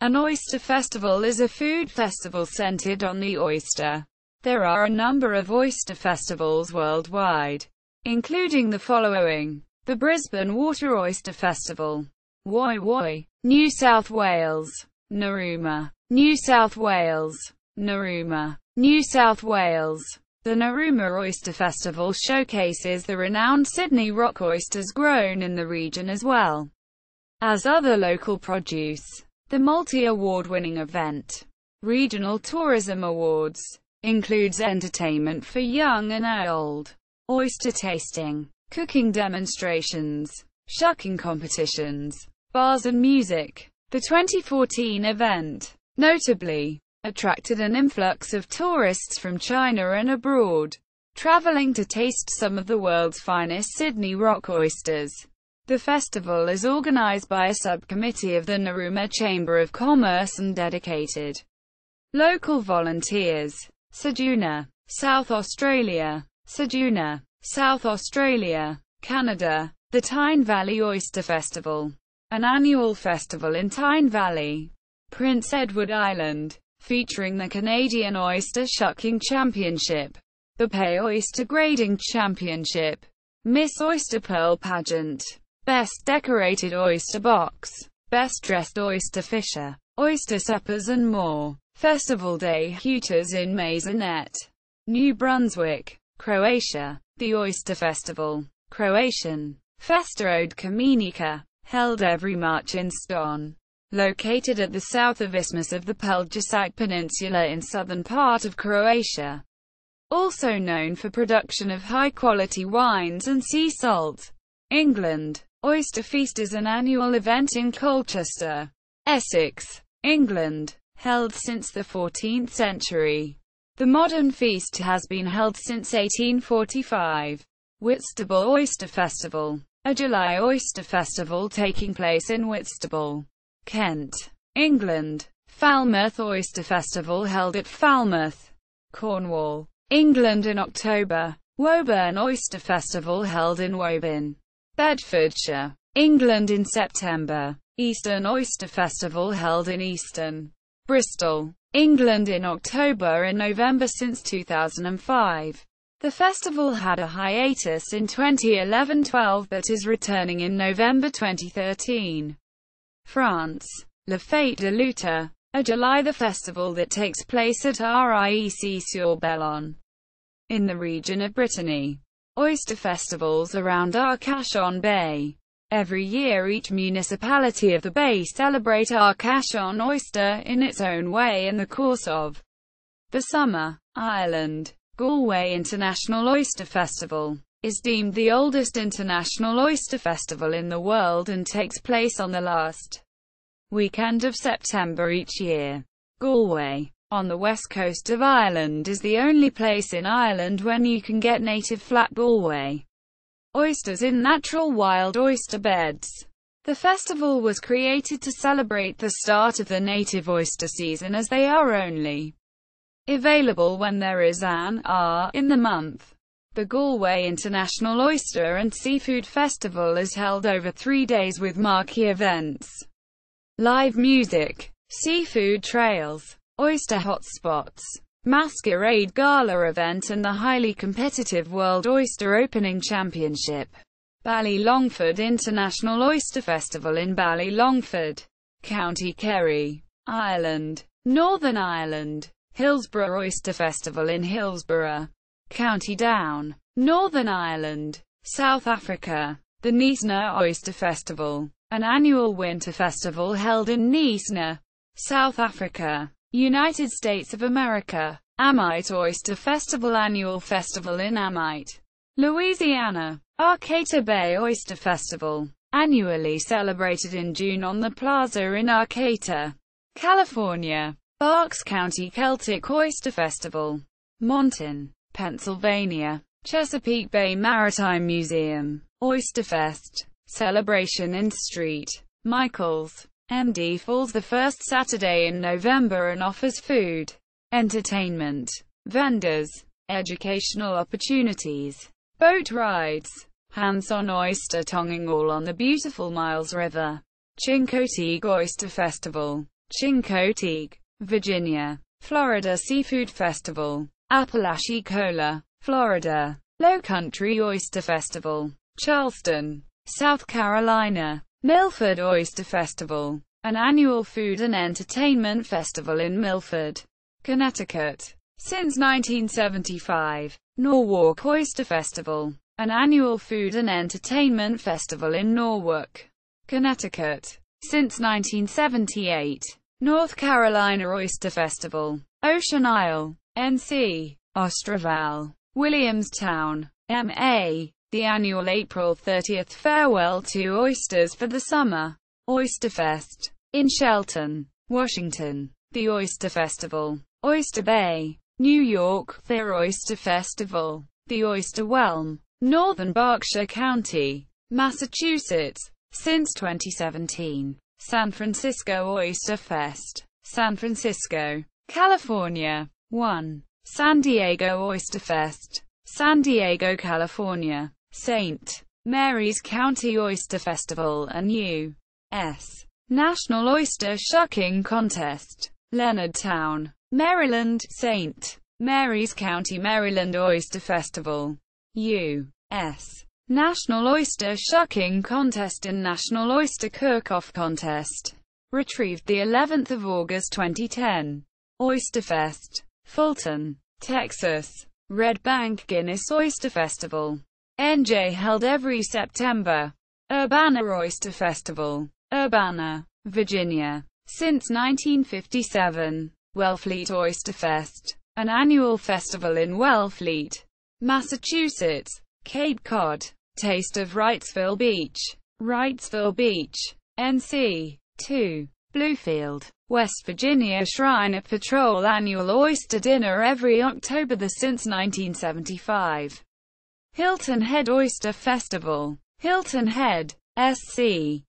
An oyster festival is a food festival centered on the oyster. There are a number of oyster festivals worldwide, including the following: the Brisbane Water Oyster Festival, Woi Woi, New South Wales; Narooma, New South Wales; Narooma, New South Wales. The Narooma Oyster Festival showcases the renowned Sydney Rock Oysters grown in the region as well as other local produce. The multi-award-winning event, Regional Tourism Awards, includes entertainment for young and old, oyster tasting, cooking demonstrations, shucking competitions, bars and music. The 2014 event, notably, attracted an influx of tourists from China and abroad, traveling to taste some of the world's finest Sydney Rock Oysters. The festival is organised by a subcommittee of the Narooma Chamber of Commerce and dedicated local volunteers. Ceduna, South Australia. Ceduna, South Australia, Canada. The Tyne Valley Oyster Festival, an annual festival in Tyne Valley, Prince Edward Island, featuring the Canadian Oyster Shucking Championship, the Pay Oyster Grading Championship, Miss Oyster Pearl Pageant, Best Decorated Oyster Box, Best Dressed Oyster Fisher, oyster suppers and more. Festival Day Hooters in Maisonette, New Brunswick, Croatia. The Oyster Festival, Croatian, Festa od Kamenika, held every March in Ston, located at the south of Isthmus of the Pelješac Peninsula in southern part of Croatia. Also known for production of high-quality wines and sea salt. England. Oyster Feast is an annual event in Colchester, Essex, England, held since the 14th century. The modern feast has been held since 1845. Whitstable Oyster Festival, a July oyster festival taking place in Whitstable, Kent, England. Falmouth Oyster Festival held at Falmouth, Cornwall, England in October. Woburn Oyster Festival held in Woburn, Bedfordshire, England in September. Eastern Oyster Festival held in Easton, Bristol, England in October and November since 2005. The festival had a hiatus in 2011-12 but is returning in November 2013. France. La Fête de l'Outre, a July the festival that takes place at Riec-sur-Bellon, in the region of Brittany. Oyster festivals around Arcachon Bay. Every year each municipality of the bay celebrate Arcachon oyster in its own way in the course of the summer. Ireland. Galway International Oyster Festival is deemed the oldest international oyster festival in the world and takes place on the last weekend of September each year. Galway, on the west coast of Ireland, is the only place in Ireland when you can get native flat Galway oysters in natural wild oyster beds. The festival was created to celebrate the start of the native oyster season, as they are only available when there is an R in the month. The Galway International Oyster and Seafood Festival is held over 3 days with marquee events, live music, seafood trails, oyster hotspots, masquerade gala event and the highly competitive World Oyster Opening Championship. Ballylongford International Oyster Festival in Ballylongford, County Kerry, Ireland, Northern Ireland. Hillsborough Oyster Festival in Hillsborough, County Down, Northern Ireland, South Africa. The Neasna Oyster Festival, an annual winter festival held in Neasna, South Africa, United States of America. Amite Oyster Festival, annual festival in Amite, Louisiana. Arcata Bay Oyster Festival, annually celebrated in June on the Plaza in Arcata, California. Berks County Celtic Oyster Festival, Monton, Pennsylvania. Chesapeake Bay Maritime Museum, Oysterfest, celebration in St. Michael's, MD Falls the first Saturday in November and offers food, entertainment, vendors, educational opportunities, boat rides, hands-on oyster tonguing, all on the beautiful Miles River. Chincoteague Oyster Festival, Chincoteague, Virginia. Florida Seafood Festival. Apalachicola, Florida. Lowcountry Oyster Festival. Charleston, South Carolina. Milford Oyster Festival, an annual food and entertainment festival in Milford, Connecticut. Since 1975. Norwalk Oyster Festival, an annual food and entertainment festival in Norwalk, Connecticut. Since 1978. North Carolina Oyster Festival, Ocean Isle, NC. Ostroval, Williamstown, MA. The annual April 30th Farewell to Oysters for the Summer Oysterfest in Shelton, Washington. The Oyster Festival, Oyster Bay, New York. Their Oyster Festival, the Oyster Welm, Northern Berkshire County, Massachusetts. Since 2017. San Francisco Oyster Fest, San Francisco, California. 1. San Diego Oyster Fest, San Diego, California. St. Mary's County Oyster Festival and U.S. National Oyster Shucking Contest, Leonardtown, Maryland. St. Mary's County, Maryland Oyster Festival, U.S. National Oyster Shucking Contest and National Oyster Cook-Off Contest. Retrieved the 11th of August 2010. Oysterfest, Fulton, Texas. Red Bank Guinness Oyster Festival, NJ, held every September. Urbana Oyster Festival, Urbana, Virginia. Since 1957. Wellfleet Oyster Fest, an annual festival in Wellfleet, Massachusetts. Cape Cod. Taste of Wrightsville Beach, NC. 2. Bluefield, West Virginia. Shrine of Patrol annual oyster dinner every October since 1975. Hilton Head Oyster Festival, Hilton Head, SC.